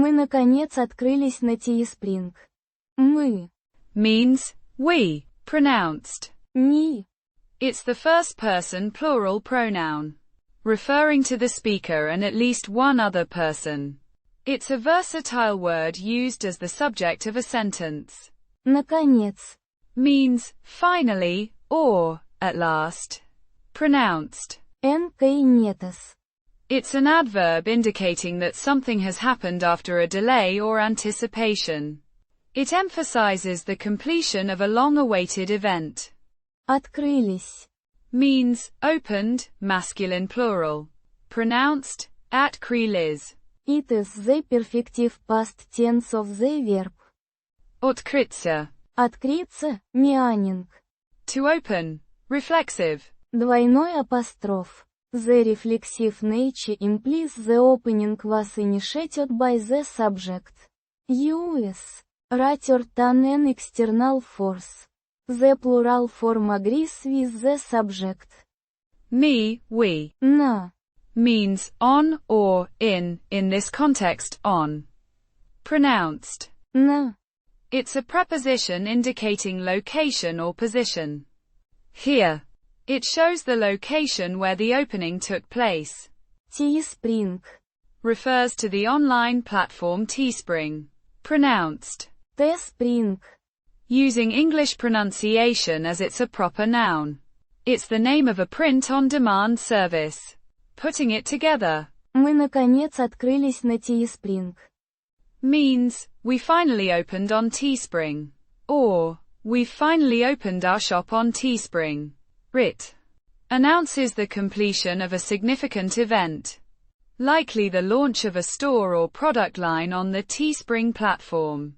Мы наконец открылись на Teespring. Мы. Means we, pronounced. Ни. It's the first person plural pronoun, referring to the speaker and at least one other person. It's a versatile word used as the subject of a sentence. Наконец. Means finally, or at last. Pronounced. Nə-kə-něts. It's an adverb indicating that something has happened after a delay or anticipation. It emphasizes the completion of a long-awaited event. Открылись. Means opened, masculine plural. Pronounced ət-krí-lihs. It is the perfective past tense of the verb. Открыться. Открыться, meaning. To open. Reflexive. Двойной апостроф. The reflexive nature implies the opening was initiated by the subject. US. Rather than an external force. The plural form agrees with the subject. Me, we. На. Means on or in this context, on. Pronounced. На. It's a preposition indicating location or position. Here. It shows the location where the opening took place. Teespring. Refers to the online platform Teespring. Pronounced. Teespring. Using English pronunciation as it's a proper noun. It's the name of a print-on-demand service. Putting it together. Мы наконец открылись на Teespring. Means, we finally opened on Teespring. Or, we've finally opened our shop on Teespring. It announces the completion of a significant event. Likely the launch of a store or product line on the Teespring platform.